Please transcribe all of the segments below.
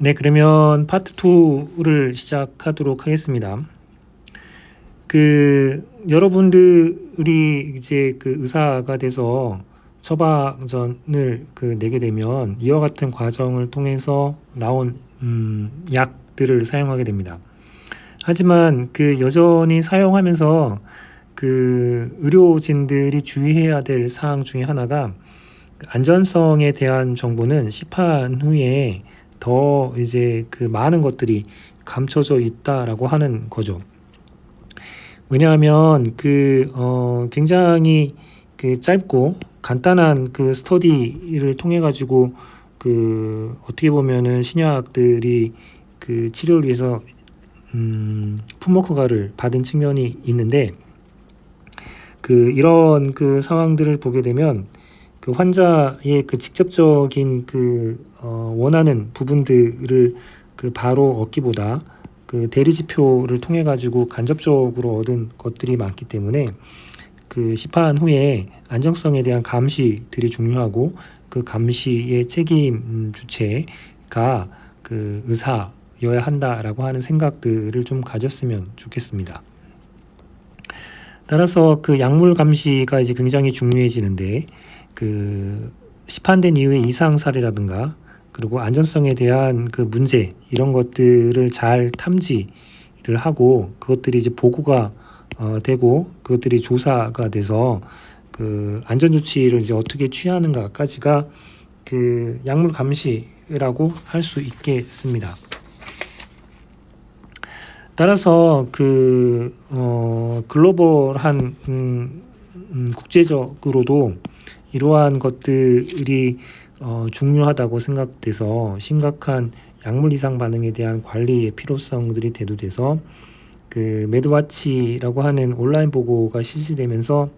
네, 그러면 파트 2를 시작하도록 하겠습니다. 여러분들이 이제 의사가 돼서 처방전을 내게 되면 이와 같은 과정을 통해서 나온 약들을 사용하게 됩니다. 하지만 여전히 사용하면서 의료진들이 주의해야 될 사항 중에 하나가 안전성에 대한 정보는 시판 후에 더 이제 많은 것들이 감춰져 있다라고 하는 거죠. 왜냐하면 굉장히 짧고 간단한 스터디를 통해 가지고 어떻게 보면은 신약들이 치료를 위해서 품목 허가를 받은 측면이 있는데 이런 상황들을 보게 되면 환자의 직접적인 원하는 부분들을 바로 얻기보다 대리지표를 통해 가지고 간접적으로 얻은 것들이 많기 때문에 시판 후에 안정성에 대한 감시들이 중요하고 감시의 책임 주체가 의사여야 한다라고 하는 생각들을 좀 가졌으면 좋겠습니다. 따라서 약물 감시가 이제 굉장히 중요해지는데 시판된 이후의 이상 사례라든가 그리고 안전성에 대한 문제 이런 것들을 잘 탐지를 하고 그것들이 이제 보고가 되고 그것들이 조사가 돼서 안전 조치를 이제 어떻게 취하는가까지가 약물 감시라고 할 수 있겠습니다. 따라서 글로벌한 국제적으로도 이러한 것들이 중요하다고 생각돼서 심각한 약물 이상 반응에 대한 관리의 필요성들이 대두돼서 매드와치라고 하는 온라인 보고가 실시되면서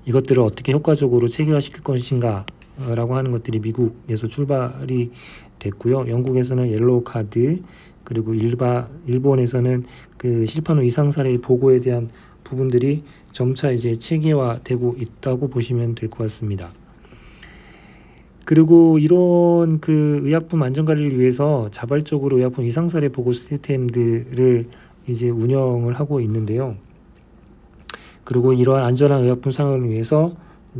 이것들을 어떻게 효과적으로 체계화시킬 것인가 라고 하는 것들이 미국에서 출발이 됐고요. 영국에서는 옐로우 카드 그리고 일본에서는 실판 후 이상 사례의 보고에 대한 부분들이 점차 이제 체계화되고 있다고 보시면 될 것 같습니다. 그리고 이런 의약품 안전관리를 위해서 자발적으로 의약품 이상 사례 보고 시스템들을 이제 운영을 하고 있는데요. 그리고 이러한 안전한 의약품 상용을 위해서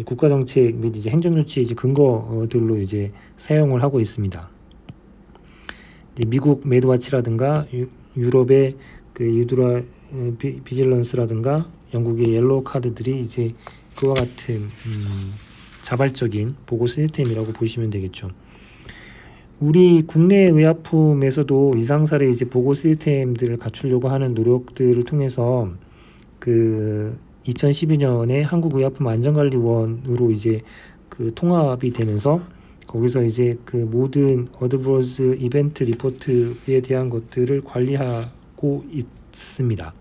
국가 정책 및 이제 행정 조치의 근거들로 이제 사용을 하고 있습니다. 미국 매드와치라든가 유럽의 유드라 비질런스라든가 영국의 옐로우 카드들이 이제 그와 같은 자발적인 보고 시스템이라고 보시면 되겠죠. 우리 국내 의약품에서도 이상 사례 이제 보고 시스템들을 갖추려고 하는 노력들을 통해서 2012년에 한국의약품안전관리원으로 이제 통합이 되면서 거기서 이제 모든 어드버스 이벤트 리포트에 대한 것들을 관리하고 있습니다.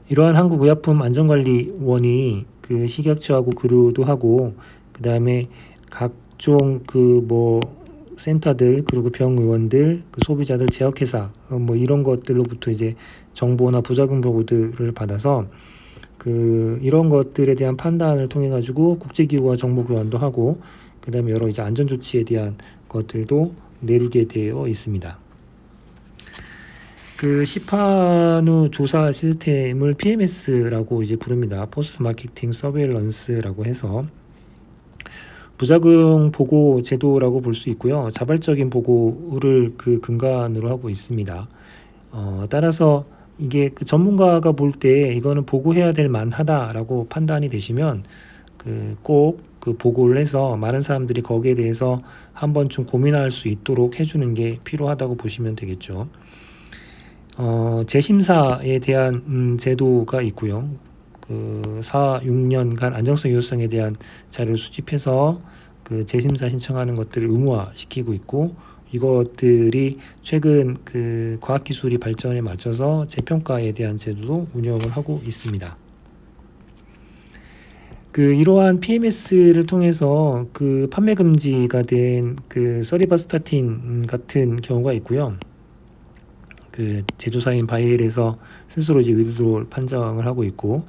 이러한 한국의약품안전관리원이 식약처하고 교류도 하고 그 다음에 각종 센터들 그리고 병의원들 소비자들 제약회사 이런 것들로부터 이제 정보나 부작용 보고들을 받아서 이런 것들에 대한 판단을 통해 가지고 국제기구와 정보 교환도 하고 그 다음에 여러 이제 안전 조치에 대한 것들도 내리게 되어 있습니다. 시판 후 조사 시스템을 PMS라고 이제 부릅니다. 포스트 마케팅 서베일런스라고 해서 부작용 보고 제도라고 볼 수 있고요. 자발적인 보고를 근간으로 하고 있습니다. 따라서 이게 전문가가 볼 때 이거는 보고해야 될 만하다라고 판단이 되시면 꼭 보고를 해서 많은 사람들이 거기에 대해서 한 번쯤 고민할 수 있도록 해주는 게 필요하다고 보시면 되겠죠. 재심사에 대한 제도가 있고요. 4-6년간 안정성 유효성에 대한 자료를 수집해서 재심사 신청하는 것들을 의무화시키고 있고 이것들이 최근 과학기술이 발전에 맞춰서 재평가에 대한 제도도 운영을 하고 있습니다. 이러한 PMS를 통해서 판매 금지가 된 서리바스타틴 같은 경우가 있고요. 제조사인 바이엘에서 스스로 이제 위드드로를 판정을 하고 있고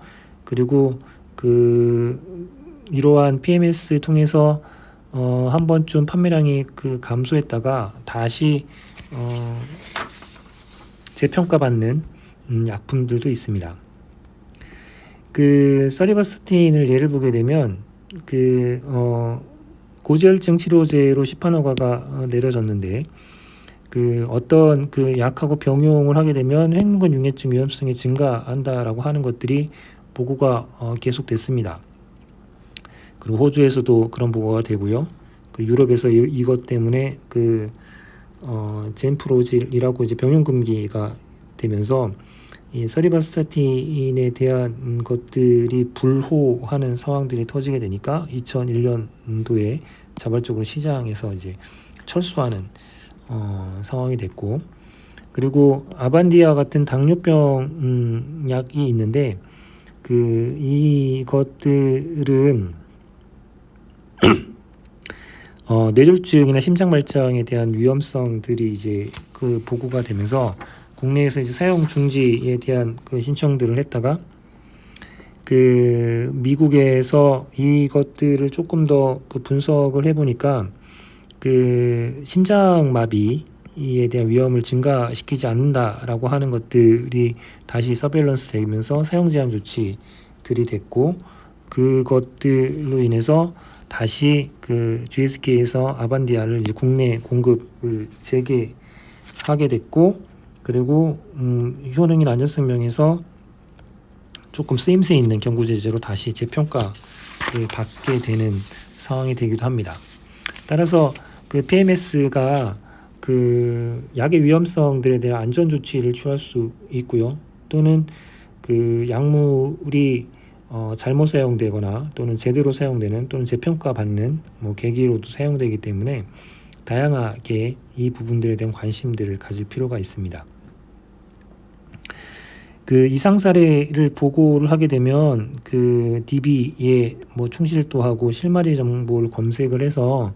그리고 이러한 PMS 통해서 한 번쯤 판매량이 감소했다가 다시 재평가받는 약품들도 있습니다. 서리바스틴을 예를 보게 되면 고지혈증 치료제로 시판 허가가 내려졌는데 어떤 약하고 병용을 하게 되면 횡문근 융해증 위험성이 증가한다라고 하는 것들이 보고가 계속됐습니다. 그리고 호주에서도 그런 보고가 되고요. 유럽에서 이것 때문에 젠프로질이라고 이제 병용 금기가 되면서 이 서리바스타틴에 대한 것들이 불호하는 상황들이 터지게 되니까 2001년도에 자발적으로 시장에서 이제 철수하는 상황이 됐고, 그리고 아반디아 같은 당뇨병 약이 있는데 이것들은 뇌졸중이나 심장 말장에 대한 위험성들이 이제 보고가 되면서 국내에서 이제 사용 중지에 대한 신청들을 했다가 미국에서 이것들을 조금 더 분석을 해보니까 심장마비에 대한 위험을 증가시키지 않는다라고 하는 것들이 다시 서베일런스 되면서 사용 제한 조치들이 됐고, 그것들로 인해서 다시 GSK에서 아반디아를 이제 국내 공급을 재개하게 됐고, 그리고 효능이나 안전성 면에서 조금 쓰임새 있는 경구제제로 다시 재평가를 받게 되는 상황이 되기도 합니다. 따라서 PMS가 약의 위험성들에 대한 안전 조치를 취할 수 있고요. 또는 약물이 잘못 사용되거나 또는 제대로 사용되는 또는 재평가받는 계기로도 사용되기 때문에 다양하게 이 부분들에 대한 관심들을 가질 필요가 있습니다. 이상 사례를 보고를 하게 되면 DB에 충실도하고 실마리 정보를 검색을 해서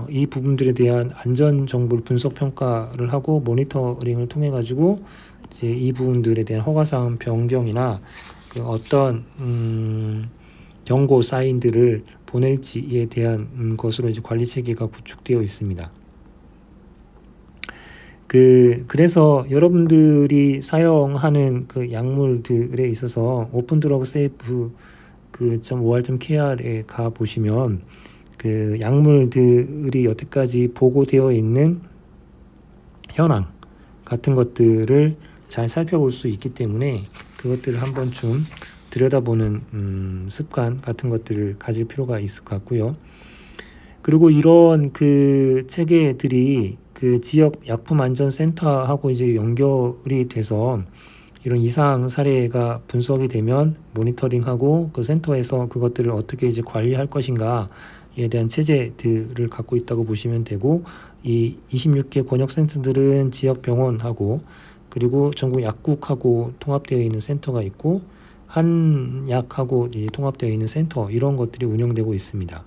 이 부분들에 대한 안전 정보를 분석 평가를 하고 모니터링을 통해 가지고 이제 이 부분들에 대한 허가사항 변경이나 어떤 경고 사인들을 보낼지에 대한 것으로 이제 관리 체계가 구축되어 있습니다. 그래서 여러분들이 사용하는 약물들에 있어서 openDrugSafe.or.kr에 가 보시면 약물들이 여태까지 보고되어 있는 현황 같은 것들을 잘 살펴볼 수 있기 때문에 그것들을 한 번쯤 들여다보는 습관 같은 것들을 가질 필요가 있을 것 같고요. 그리고 이런 체계들이 지역 약품안전센터하고 이제 연결이 돼서 이런 이상 사례가 분석이 되면 모니터링하고 센터에서 그것들을 어떻게 이제 관리할 것인가에 대한 체제들을 갖고 있다고 보시면 되고, 이 26개 권역센터들은 지역 병원하고 그리고 전국 약국하고 통합되어 있는 센터가 있고 한약하고 이제 통합되어 있는 센터, 이런 것들이 운영되고 있습니다.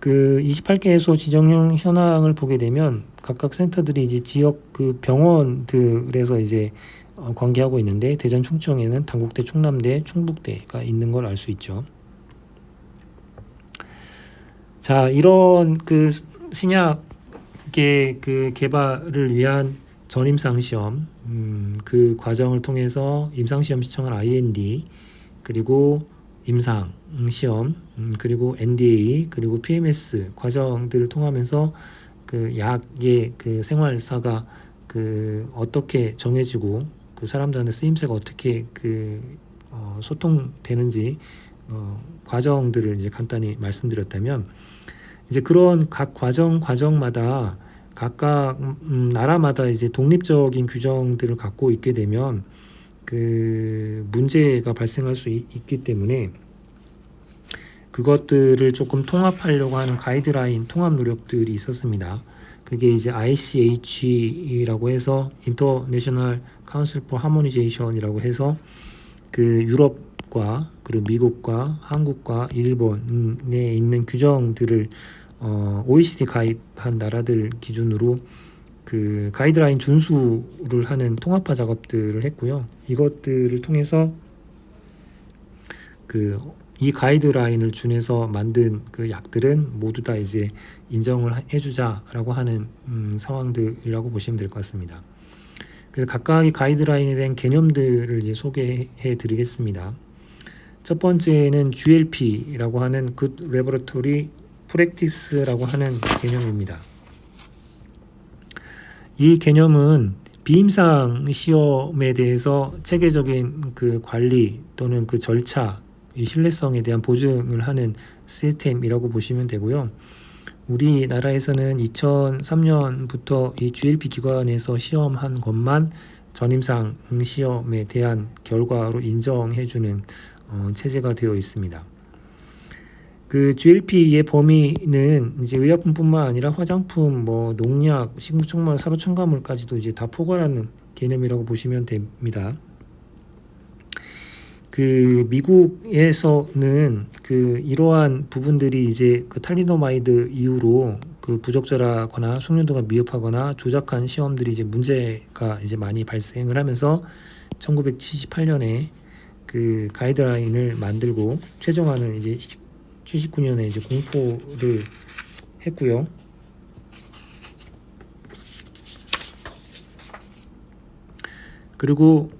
28개소 지정형 현황을 보게 되면 각각 센터들이 이제 지역 병원들에서 이제 관계하고 있는데, 대전 충청에는 단국대, 충남대, 충북대가 있는 걸 알 수 있죠. 자, 이런 신약의 개발을 위한 전임상 시험, 과정을 통해서 임상시험 시청한 IND, 그리고 임상 시험, 그리고 NDA, 그리고 PMS 과정들을 통하면서 약의 생활사가 어떻게 정해지고 사람들한테 쓰임새가 어떻게 소통되는지 과정들을 이제 간단히 말씀드렸다면, 이제 그런 각 과정마다 각각 나라마다 이제 독립적인 규정들을 갖고 있게 되면 문제가 발생할 수 있기 때문에 그것들을 조금 통합하려고 하는 가이드라인 통합 노력들이 있었습니다. 그게 이제 ICH라고 해서 International Council for Harmonization이라고 해서 유럽과 그리고 미국과 한국과 일본에 있는 규정들을 OECD 가입한 나라들 기준으로 가이드라인 준수를 하는 통합화 작업들을 했고요. 이것들을 통해서 이 가이드라인을 준해서 만든 그 약들은 모두 다 이제 인정을 해주자라고 하는 상황들이라고 보시면 될 것 같습니다. 그래서 각각의 가이드라인에 대한 개념들을 이제 소개해 드리겠습니다. 첫 번째는 GLP라고 하는 Good Laboratory Practice라고 하는 개념입니다. 이 개념은 비임상 시험에 대해서 체계적인 그 관리 또는 그 절차, 이 신뢰성에 대한 보증을 하는 시스템이라고 보시면 되고요. 우리나라에서는 2003년부터 이 GLP 기관에서 시험한 것만 전임상 시험에 대한 결과로 인정해주는 체제가 되어 있습니다. 그 GLP의 범위는 이제 의약품뿐만 아니라 화장품, 뭐 농약, 식물촉물, 사료 첨가물까지도 이제 다 포괄하는 개념이라고 보시면 됩니다. 그 미국에서는 그 이러한 부분들이 이제 그 탈리도마이드 이후로 그 부적절하거나 숙련도가 미흡하거나 조작한 시험들이 이제 문제가 이제 많이 발생을 하면서 1978년에 그 가이드라인을 만들고 최종안을 이제 79년에 이제 공포를 했고요. 그리고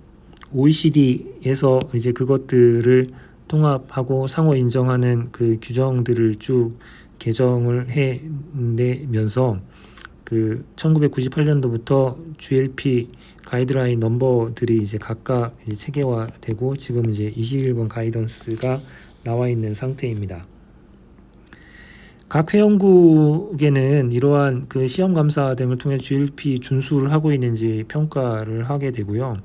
OECD에서 이제 그것들을 통합하고 상호 인정하는 그 규정들을 쭉 개정을 해내면서 그 1998년도부터 GLP 가이드라인 넘버들이 이제 각각 이제 체계화되고 지금 이제 21번 가이던스가 나와 있는 상태입니다. 각 회원국에는 이러한 그 시험 감사 등을 통해 GLP 준수를 하고 있는지 평가를 하게 되고요.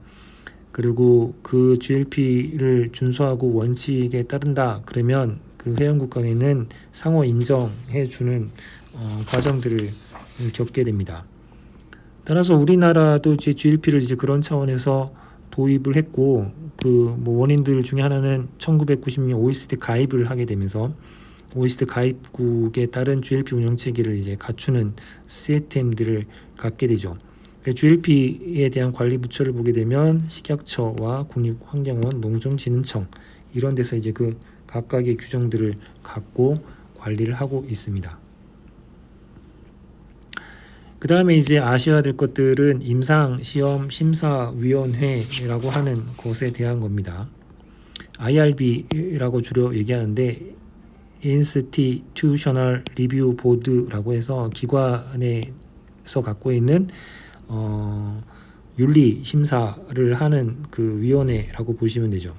그리고 그 GLP를 준수하고 원칙에 따른다 그러면 그 회원국 간에는 상호 인정해 주는 과정들을 겪게 됩니다. 따라서 우리나라도 이제 GLP를 이제 그런 차원에서 도입을 했고 그 뭐 원인들 중에 하나는 1996년 OECD 가입을 하게 되면서 OECD 가입국에 따른 GLP 운영 체계를 이제 갖추는 시스템들을 갖게 되죠. GLP에 대한 관리 부처를 보게 되면 식약처와 국립환경원, 농정진흥청 이런 데서 이제 그 각각의 규정들을 갖고 관리를 하고 있습니다. 그 다음에 이제 아셔야 될 것들은 임상시험심사위원회라고 하는 곳에 대한 겁니다. IRB라고 주로 얘기하는데 Institutional Review Board라고 해서 기관에서 갖고 있는 윤리 심사를 하는 그 위원회라고 보시면 되죠.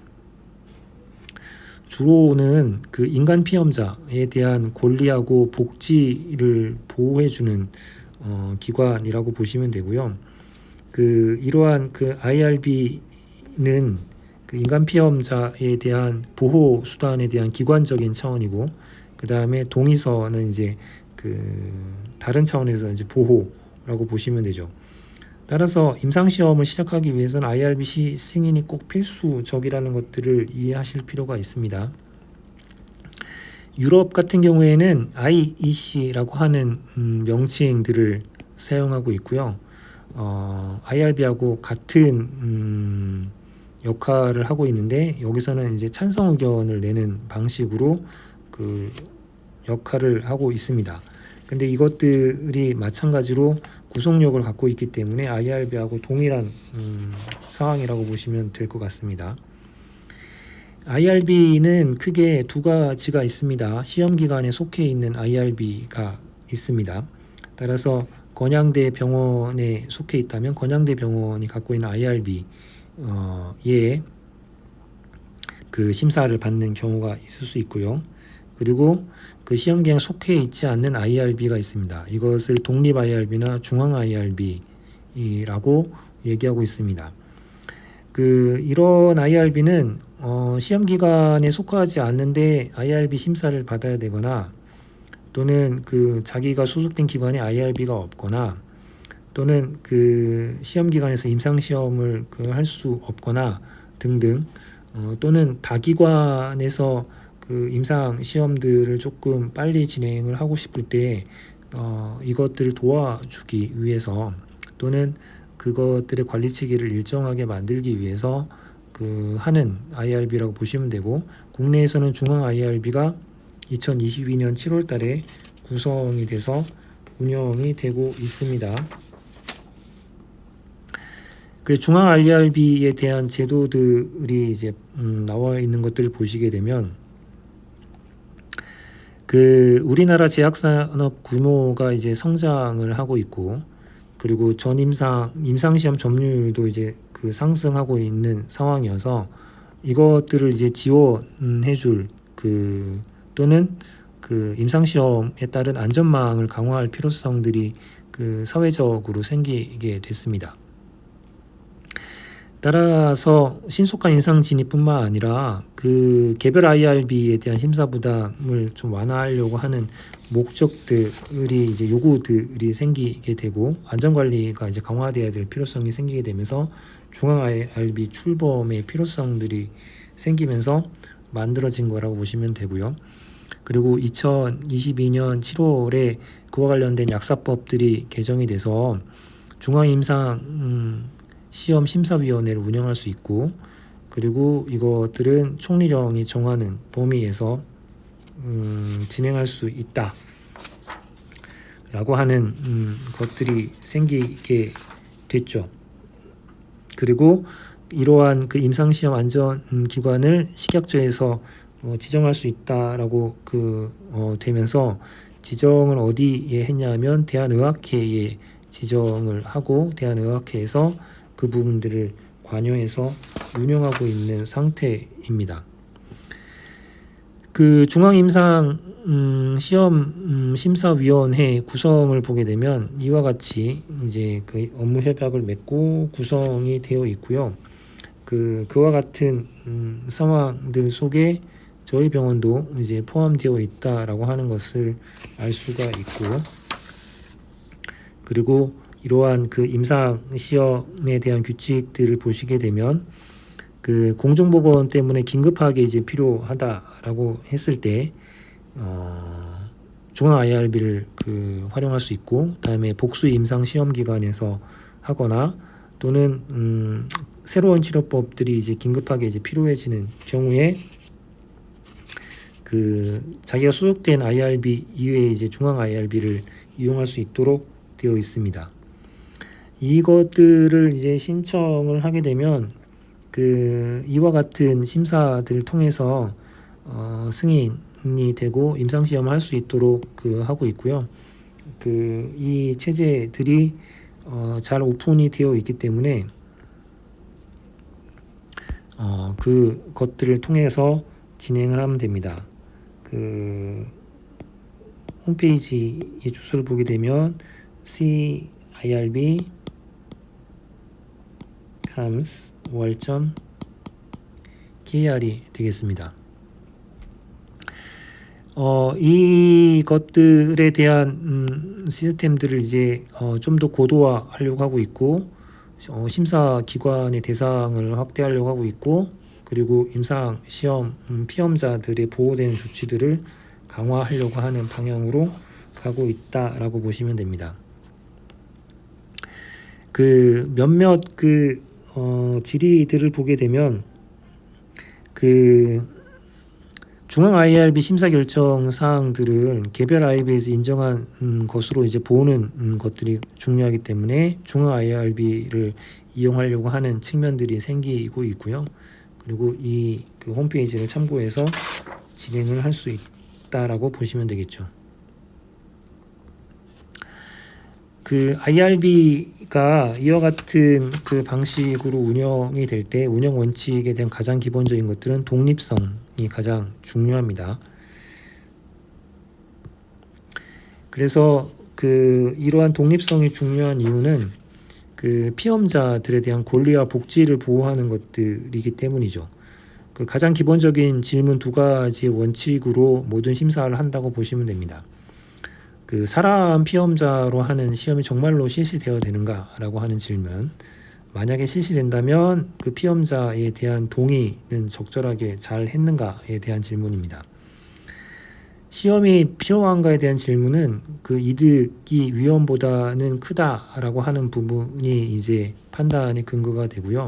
주로는 그 인간 피험자에 대한 권리하고 복지를 보호해주는 기관이라고 보시면 되고요. 그 이러한 그 IRB는 그 인간 피험자에 대한 보호 수단에 대한 기관적인 차원이고, 그 다음에 동의서는 이제 그 다른 차원에서 이제 보호라고 보시면 되죠. 따라서 임상시험을 시작하기 위해서는 IRB 승인이 꼭 필수적이라는 것들을 이해하실 필요가 있습니다. 유럽 같은 경우에는 IEC라고 하는 명칭들을 사용하고 있고요. IRB하고 같은 역할을 하고 있는데 여기서는 이제 찬성 의견을 내는 방식으로 그 역할을 하고 있습니다. 근데 이것들이 마찬가지로 구속력을 갖고 있기 때문에 IRB하고 동일한 상황이라고 보시면 될 것 같습니다. IRB는 크게 두 가지가 있습니다. 시험기관에 속해 있는 IRB가 있습니다. 따라서 건양대 병원에 속해 있다면 건양대 병원이 갖고 있는 IRB에 그 심사를 받는 경우가 있을 수 있고요. 그리고 그 시험기관에 속해 있지 않는 IRB가 있습니다. 이것을 독립 IRB나 중앙 IRB라고 얘기하고 있습니다. 그 이런 IRB는 시험기관에 속하지 않는데 IRB 심사를 받아야 되거나 또는 그 자기가 소속된 기관에 IRB가 없거나 또는 그 시험기관에서 임상시험을 할 수 없거나 등등 또는 다기관에서 그 임상 시험들을 조금 빨리 진행을 하고 싶을 때 이것들을 도와주기 위해서 또는 그것들의 관리 체계를 일정하게 만들기 위해서 하는 IRB라고 보시면 되고, 국내에서는 중앙 IRB가 2022년 7월 달에 구성이 돼서 운영이 되고 있습니다. 그래서 중앙 IRB에 대한 제도들이 이제 나와 있는 것들을 보시게 되면, 우리나라 제약산업 규모가 이제 성장을 하고 있고, 그리고 임상시험 점유율도 이제 상승하고 있는 상황이어서 이것들을 이제 지원해줄 또는 임상시험에 따른 안전망을 강화할 필요성들이 사회적으로 생기게 됐습니다. 따라서 신속한 인상 진입뿐만 아니라 개별 IRB에 대한 심사 부담을 좀 완화하려고 하는 목적들이 이제 요구들이 생기게 되고, 안전관리가 이제 강화되어야 될 필요성이 생기게 되면서 중앙 IRB 출범의 필요성들이 생기면서 만들어진 거라고 보시면 되고요. 그리고 2022년 7월에 그와 관련된 약사법들이 개정이 돼서 중앙임상시험심사위원회를 운영할 수 있고, 그리고 이것들은 총리령이 정하는 범위에서 진행할 수 있다 라고 하는 것들이 생기게 됐죠. 그리고 이러한 임상시험 안전기관을 식약처에서 지정할 수 있다라고 되면서, 지정을 어디에 했냐면 대한의학회에 지정을 하고, 대한의학회에서 그 부분들을 관여해서 운영하고 있는 상태입니다. 중앙임상시험심사위원회 구성을 보게 되면 이와 같이 이제 업무 협약을 맺고 구성이 되어 있고요. 그와 같은 상황들 속에 저희 병원도 이제 포함되어 있다라고 하는 것을 알 수가 있고, 그리고 이러한 임상시험에 대한 규칙들을 보시게 되면 공정보건 때문에 긴급하게 이제 필요하다라고 했을 때 중앙 IRB를 활용할 수 있고, 그다음에 복수 임상시험기관에서 하거나 또는 새로운 치료법들이 이제 긴급하게 이제 필요해지는 경우에 자기가 소속된 IRB 이외에 이제 중앙 IRB를 이용할 수 있도록 되어 있습니다. 이것들을 이제 신청을 하게 되면 이와 같은 심사들을 통해서 승인이 되고 임상시험을 할 수 있도록 하고 있고요. 이 체제들이 잘 오픈이 되어 있기 때문에 것들을 통해서 진행을 하면 됩니다. 홈페이지의 주소를 보게 되면 CIRB KR이 되겠습니다. 이것들에 대한 시스템들을 이제 좀 더 고도화하려고 하고 있고, 심사 기관의 대상을 확대하려고 하고 있고, 그리고 임상 시험 피험자들의 보호되는 조치들을 강화하려고 하는 방향으로 가고 있다라고 보시면 됩니다. 몇몇 질의들을 보게 되면 중앙 IRB 심사 결정 사항들은 개별 IRB에서 인정한 것으로 이제 보는 것들이 중요하기 때문에 중앙 IRB를 이용하려고 하는 측면들이 생기고 있고요. 그리고 이 홈페이지를 참고해서 진행을 할 수 있다라고 보시면 되겠죠. IRB가 이와 같은 방식으로 운영이 될 때 운영 원칙에 대한 가장 기본적인 것들은 독립성이 가장 중요합니다. 그래서 이러한 독립성이 중요한 이유는 피험자들에 대한 권리와 복지를 보호하는 것들이기 때문이죠. 가장 기본적인 질문 두 가지의 원칙으로 모든 심사를 한다고 보시면 됩니다. 사람 피험자로 하는 시험이 정말로 실시되어야 되는가라고 하는 질문, 만약에 실시된다면 피험자에 대한 동의는 적절하게 잘 했는가에 대한 질문입니다. 시험이 필요한가에 대한 질문은 이득이 위험보다는 크다라고 하는 부분이 이제 판단의 근거가 되고요.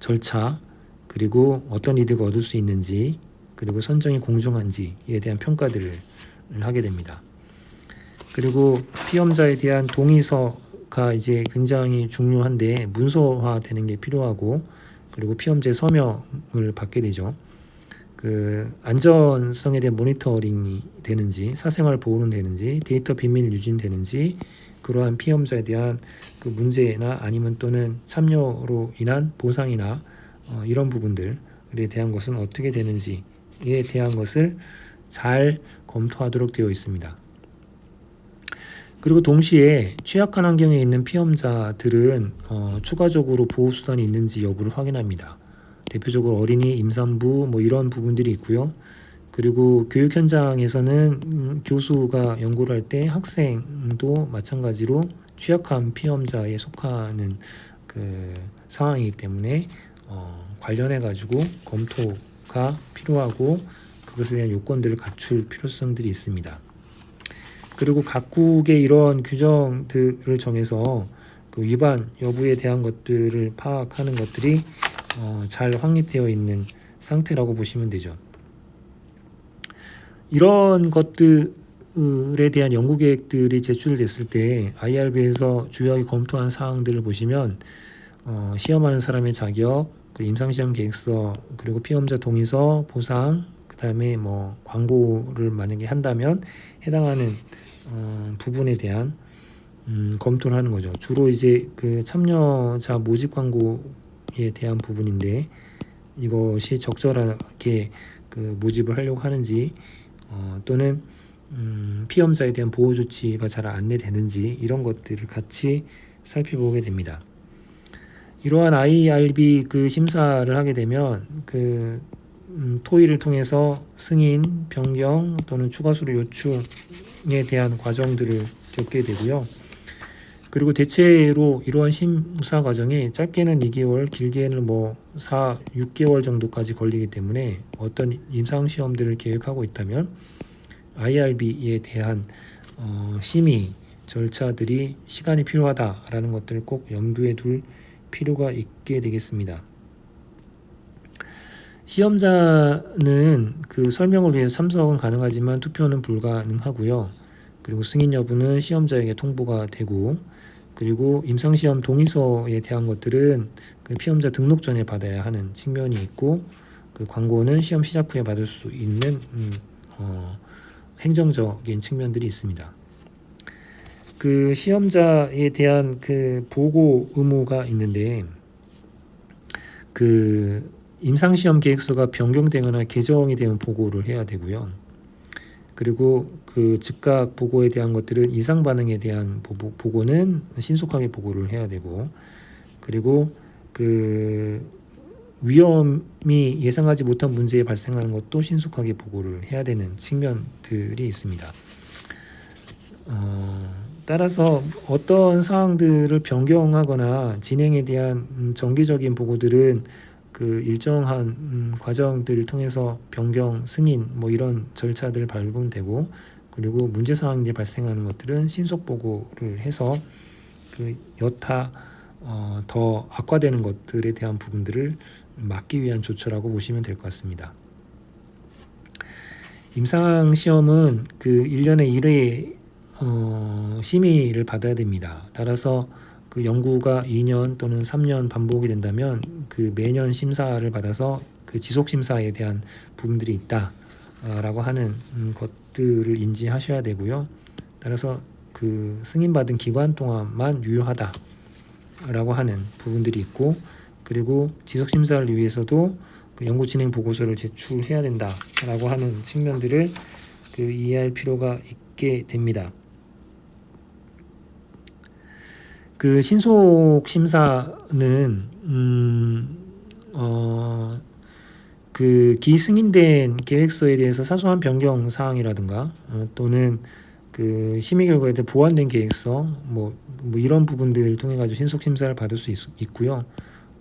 절차, 그리고 어떤 이득을 얻을 수 있는지, 그리고 선정이 공정한지에 대한 평가들을 하게 됩니다. 그리고 피험자에 대한 동의서가 이제 굉장히 중요한데 문서화되는 게 필요하고, 그리고 피험자의 서명을 받게 되죠. 그 안전성에 대한 모니터링이 되는지, 사생활 보호는 되는지, 데이터 비밀 유지는 되는지, 그러한 피험자에 대한 그 문제나 아니면 또는 참여로 인한 보상이나 이런 부분들에 대한 것은 어떻게 되는지에 대한 것을 잘 검토하도록 되어 있습니다. 그리고 동시에 취약한 환경에 있는 피험자들은 추가적으로 보호수단이 있는지 여부를 확인합니다. 대표적으로 어린이, 임산부 뭐 이런 부분들이 있고요. 그리고 교육 현장에서는 교수가 연구를 할 때 학생도 마찬가지로 취약한 피험자에 속하는 그 상황이기 때문에 관련해 가지고 검토가 필요하고 그것에 대한 요건들을 갖출 필요성들이 있습니다. 그리고 각국의 이런 규정들을 정해서 그 위반 여부에 대한 것들을 파악하는 것들이 잘 확립되어 있는 상태라고 보시면 되죠. 이런 것들에 대한 연구 계획들이 제출됐을 때 IRB에서 주요하게 검토한 사항들을 보시면 시험하는 사람의 자격, 임상시험 계획서, 그리고 피험자 동의서, 보상, 그 다음에 뭐 광고를 만약에 한다면 해당하는 부분에 대한 검토를 하는 거죠. 주로 이제 그 참여자 모집 광고에 대한 부분인데 이것이 적절하게 그 모집을 하려고 하는지 또는 피험자에 대한 보호 조치가 잘 안내되는지 이런 것들을 같이 살펴보게 됩니다. 이러한 IRB 그 심사를 하게 되면 그 토의를 통해서 승인, 변경 또는 추가 서류 요청에 대한 과정들을 겪게 되고요. 그리고 대체로 이러한 심사 과정이 짧게는 2개월, 길게는 뭐 6개월 정도까지 걸리기 때문에 어떤 임상시험들을 계획하고 있다면 IRB에 대한 심의 절차들이 시간이 필요하다라는 것들을 꼭 염두에 둘 필요가 있게 되겠습니다. 시험자는 그 설명을 위해서 참석은 가능하지만 투표는 불가능하고요. 그리고 승인 여부는 시험자에게 통보가 되고, 그리고 임상시험 동의서에 대한 것들은 그 피험자 등록 전에 받아야 하는 측면이 있고, 그 광고는 시험 시작 후에 받을 수 있는 행정적인 측면들이 있습니다. 그 시험자에 대한 그 보고 의무가 있는데 그 임상시험 계획서가 변경되거나 개정이 되면 보고를 해야 되고요. 그리고 그 즉각 보고에 대한 것들은 이상 반응에 대한 보고는 신속하게 보고를 해야 되고, 그리고 그 위험이 예상하지 못한 문제에 발생하는 것도 신속하게 보고를 해야 되는 측면들이 있습니다. 따라서 어떤 사항들을 변경하거나 진행에 대한 정기적인 보고들은 그 일정한 과정들을 통해서 변경, 승인 뭐 이런 절차들을 밟으면 되고, 그리고 문제 사항이 발생하는 것들은 신속 보고를 해서 그 여타 더 악화되는 것들에 대한 부분들을 막기 위한 조처라고 보시면 될 것 같습니다. 임상시험은 그 1년에 1회 심의를 받아야 됩니다. 따라서 그 연구가 2년 또는 3년 반복이 된다면 그 매년 심사를 받아서 그 지속 심사에 대한 부분들이 있다라고 하는 것들을 인지하셔야 되고요. 따라서 그 승인받은 기간 동안만 유효하다라고 하는 부분들이 있고, 그리고 지속 심사를 위해서도 그 연구 진행 보고서를 제출해야 된다라고 하는 측면들을 그 이해할 필요가 있게 됩니다. 그 신속 심사는 그 기승인된 계획서에 대해서 사소한 변경 사항이라든가 또는 그 심의 결과에 대해 보완된 계획서 뭐 이런 부분들을 통해 가지고 신속 심사를 받을 수 있고요.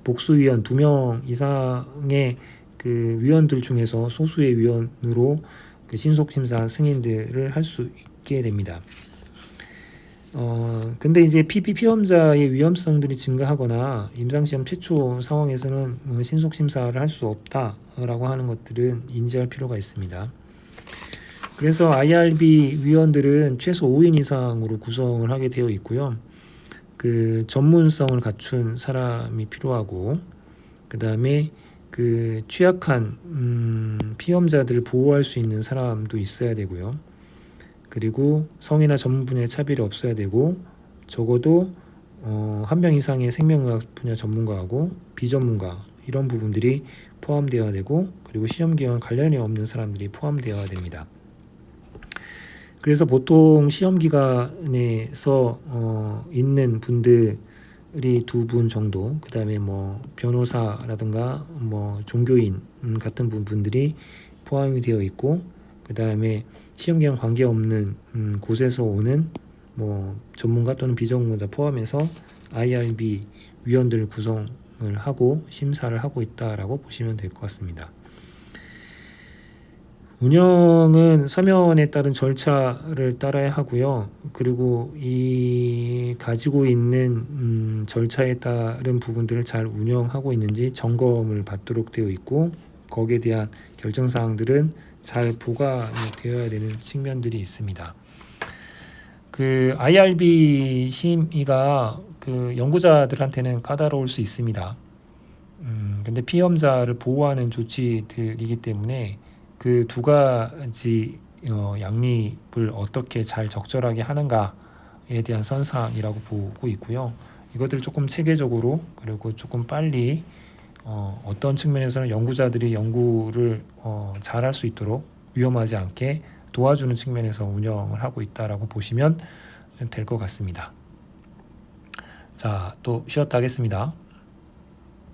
복수위원 2명 이상의 그 위원들 중에서 소수의 위원으로 그 신속 심사 승인들을 할 수 있게 됩니다. 근데 이제 피험자의 위험성들이 증가하거나 임상시험 최초 상황에서는 신속 심사를 할 수 없다라고 하는 것들은 인지할 필요가 있습니다. 그래서 IRB 위원들은 최소 5인 이상으로 구성을 하게 되어 있고요. 그 전문성을 갖춘 사람이 필요하고, 그 다음에 그 취약한 피험자들을 보호할 수 있는 사람도 있어야 되고요. 그리고 성이나 전문 분야의 차별이 없어야 되고, 적어도 한 명 이상의 생명의학 분야 전문가하고 비전문가 이런 부분들이 포함되어야 되고, 그리고 시험 기관 관련이 없는 사람들이 포함되어야 됩니다. 그래서 보통 시험 기관에서 있는 분들이 2분 정도, 그 다음에 뭐 변호사라든가 뭐 종교인 같은 분들이 포함이 되어 있고, 그 다음에 시험 기관 관계 없는 곳에서 오는 뭐 전문가 또는 비전문가 포함해서 IRB 위원들을 구성을 하고 심사를 하고 있다라고 보시면 될 것 같습니다. 운영은 서면에 따른 절차를 따라야 하고요. 그리고 이 가지고 있는 절차에 따른 부분들을 잘 운영하고 있는지 점검을 받도록 되어 있고, 거기에 대한 결정사항들은 잘 보관이 되어야 되는 측면들이 있습니다. 그 IRB 심의가 그 연구자들한테는 까다로울 수 있습니다. 근데 피험자를 보호하는 조치들이기 때문에 그 2가지 양립을 어떻게 잘 적절하게 하는가에 대한 선상이라고 보고 있고요. 이것들을 조금 체계적으로, 그리고 조금 빨리 어떤 측면에서는 연구자들이 연구를 잘할 수 있도록 위험하지 않게 도와주는 측면에서 운영을 하고 있다라고 보시면 될 것 같습니다. 자, 또 쉬었다 하겠습니다.